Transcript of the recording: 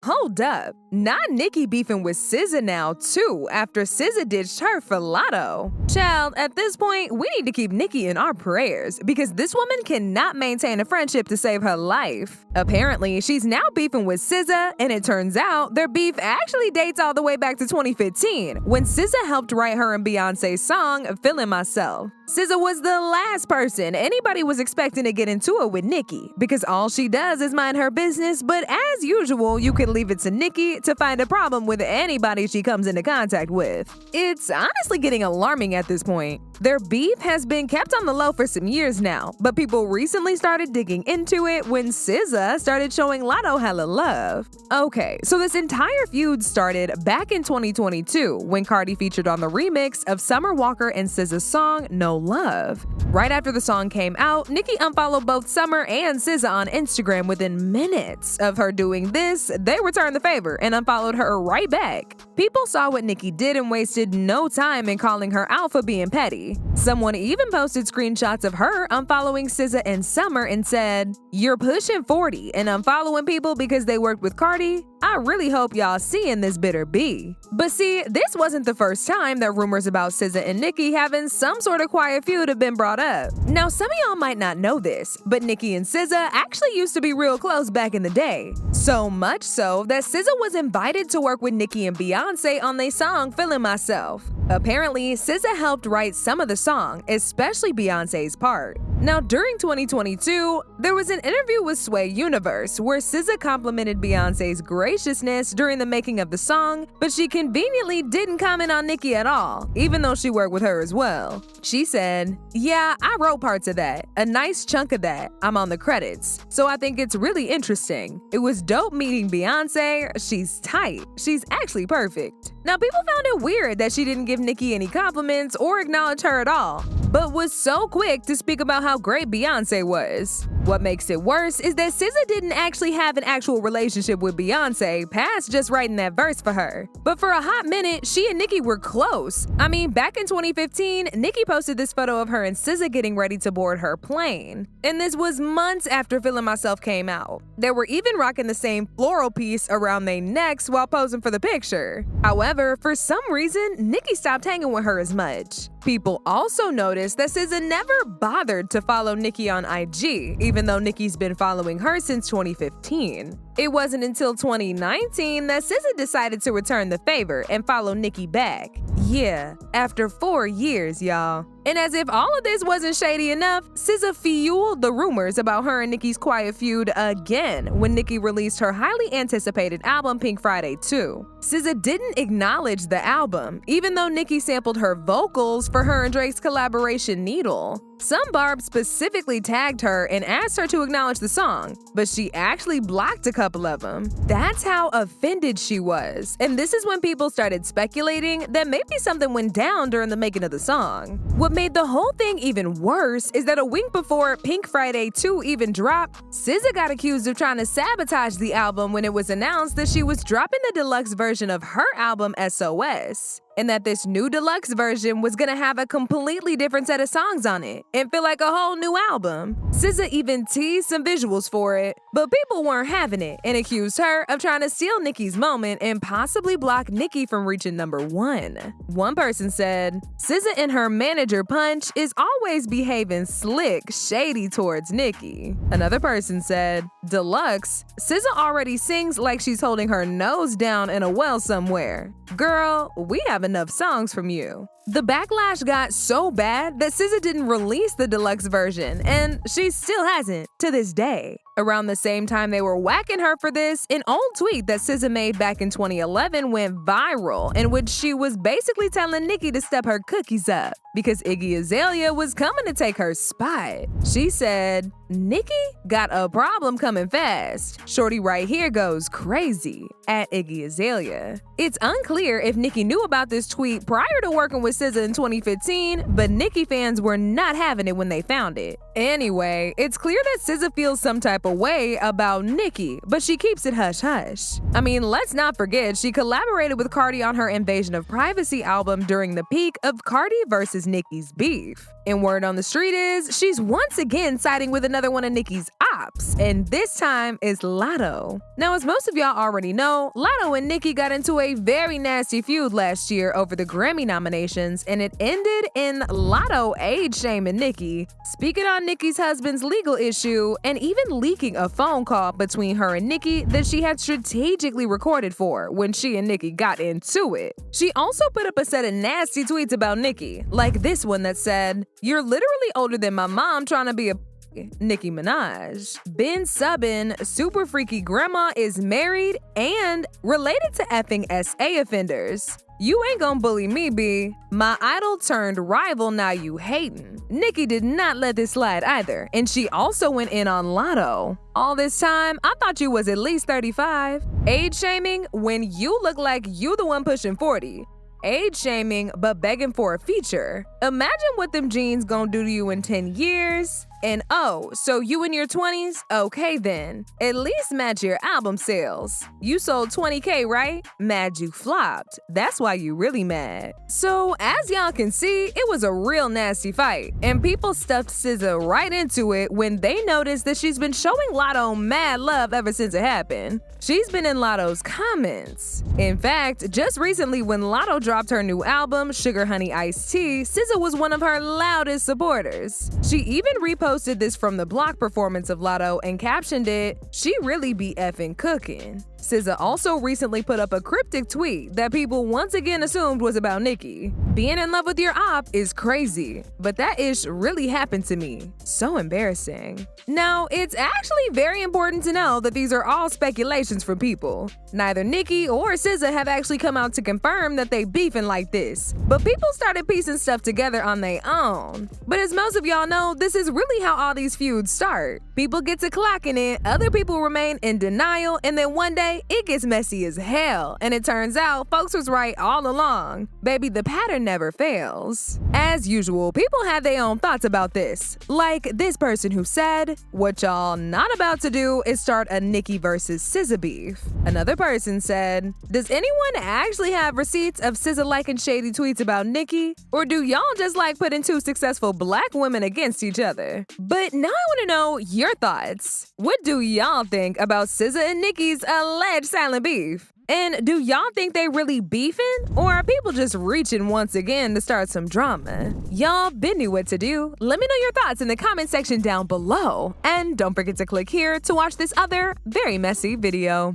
Hold up, not Nicki beefing with SZA now too after SZA ditched her for Lotto. Child, at this point, we need to keep Nicki in our prayers because this woman cannot maintain a friendship to save her life. Apparently, she's now beefing with SZA, and it turns out their beef actually dates all the way back to 2015 when SZA helped write her and Beyoncé's song Feeling Myself. SZA was the last person anybody was expecting to get into it with Nicki because all she does is mind her business, but as usual, you can leave it to Nicki to find a problem with anybody she comes into contact with. It's honestly getting alarming at this point. Their beef has been kept on the low for some years now, but people recently started digging into it when SZA started showing Latto hella love. Okay, so this entire feud started back in 2022 when Cardi featured on the remix of Summer Walker and SZA's song No Love. Right after the song came out, Nicki unfollowed both Summer and SZA on Instagram within minutes of her doing this. They returned the favor and unfollowed her right back. People saw what Nicki did and wasted no time in calling her out for being petty. Someone even posted screenshots of her unfollowing SZA and Summer and said, "You're pushing 40 and unfollowing people because they worked with Cardi? I really hope y'all seeing this bitter bee." But see, this wasn't the first time that rumors about SZA and Nicki having some sort of quiet feud have been brought up. Now, some of y'all might not know this, but Nicki and SZA actually used to be real close back in the day. So much so that SZA was invited to work with Nicki and Beyoncé on their song Feeling Myself. Apparently, SZA helped write some of the song, especially Beyoncé's part. Now, during 2022, there was an interview with Sway Universe where SZA complimented Beyoncé's graciousness during the making of the song, but she conveniently didn't comment on Nicki at all, even though she worked with her as well. She said, "Yeah, I wrote parts of that, a nice chunk of that. I'm on the credits, so I think it's really interesting. It was dope meeting Beyoncé. She's tight. She's actually perfect." Now, people found it weird that she didn't give Nicki any compliments or acknowledge her at all, but was so quick to speak about how great Beyoncé was. What makes it worse is that SZA didn't actually have an actual relationship with Beyoncé past just writing that verse for her. But for a hot minute, she and Nicki were close. I mean, back in 2015, Nicki posted this photo of her and SZA getting ready to board her plane. And this was months after Feeling Myself came out. They were even rocking the same floral piece around their necks while posing for the picture. However, for some reason, Nicki stopped hanging with her as much. People also noticed that SZA never bothered to follow Nicki on IG, even though Nicki's been following her since 2015. It wasn't until 2019 that SZA decided to return the favor and follow Nicki back. Yeah, after 4 years, y'all. And as if all of this wasn't shady enough, SZA fueled the rumors about her and Nicki's quiet feud again when Nicki released her highly anticipated album Pink Friday 2. SZA didn't acknowledge the album, even though Nicki sampled her vocals for her and Drake's collaboration Needle. Some Barb specifically tagged her and asked her to acknowledge the song, but she actually blocked a couple of them. That's how offended she was. And this is when people started speculating that maybe something went down during the making of the song. What made the whole thing even worse is that a week before Pink Friday 2 even dropped, SZA got accused of trying to sabotage the album when it was announced that she was dropping the deluxe version of her album SOS. And that this new deluxe version was gonna have a completely different set of songs on it and feel like a whole new album. SZA even teased some visuals for it, but people weren't having it and accused her of trying to steal Nicki's moment and possibly block Nicki from reaching #1. One person said, "SZA and her manager Punch is always behaving slick, shady towards Nicki." Another person said, "Deluxe, SZA already sings like she's holding her nose down in a well somewhere. Girl, we have enough songs from you." The backlash got so bad that SZA didn't release the deluxe version, and she still hasn't to this day. Around the same time they were whacking her for this, an old tweet that SZA made back in 2011 went viral, in which she was basically telling Nicki to step her cookies up because Iggy Azalea was coming to take her spot. She said, "Nicki got a problem coming fast. Shorty right here goes crazy," at Iggy Azalea. It's unclear if Nicki knew about this tweet prior to working with SZA in 2015, but Nicki fans were not having it when they found it. Anyway, it's clear that SZA feels some type of way about Nicki, but she keeps it hush-hush. I mean, let's not forget she collaborated with Cardi on her Invasion of Privacy album during the peak of Cardi versus Nicki's beef. And word on the street is she's once again siding with another one of Nicki's ops. drops, and this time is Latto. Now, as most of y'all already know, Latto and Nicki got into a very nasty feud last year over the Grammy nominations, and it ended in Latto age-shaming Nicki, speaking on Nicki's husband's legal issue, and even leaking a phone call between her and Nicki that she had strategically recorded for when she and Nicki got into it. She also put up a set of nasty tweets about Nicki, like this one that said, "You're literally older than my mom trying to be a Nicki Minaj. Been subbing, super freaky grandma is married and related to effing SA offenders. You ain't gonna bully me, B. My idol turned rival, now you hatin'." Nicki did not let this slide either, and she also went in on Latto. "All this time, I thought you was at least 35. Age shaming when you look like you the one pushing 40. Age shaming, but begging for a feature. Imagine what them jeans gonna do to you in 10 years. And oh, so you in your 20s? Okay then. At least match your album sales. You sold 20K, right? Mad you flopped. That's why you really mad." So, as y'all can see, it was a real nasty fight, and people stuffed SZA right into it when they noticed that she's been showing Latto mad love ever since it happened. She's been in Latto's comments. In fact, just recently when Latto dropped her new album, Sugar Honey Iced Tea, SZA was one of her loudest supporters. She even reposted this from the Block performance of Latto and captioned it, "She really be effing cooking." SZA also recently put up a cryptic tweet that people once again assumed was about Nicki. "Being in love with your op is crazy, but that ish really happened to me. So embarrassing." Now, it's actually very important to know that these are all speculations from people. Neither Nicki or SZA have actually come out to confirm that they beefing like this, but people started piecing stuff together on their own. But as most of y'all know, this is really how all these feuds start. People get to clocking it, other people remain in denial, and then one day, it gets messy as hell, and it turns out folks was right all along. Baby, the pattern never fails. As usual, people had their own thoughts about this. Like this person who said, "What y'all not about to do is start a Nicki versus SZA beef." Another person said, "Does anyone actually have receipts of SZA liking shady tweets about Nicki? Or do y'all just like putting two successful black women against each other?" But now I want to know your thoughts. What do y'all think about SZA and Nicki's alleged silent beef? And do y'all think they really beefing? Or are people just reaching once again to start some drama? Y'all been knew what to do. Let me know your thoughts in the comment section down below. And don't forget to click here to watch this other very messy video.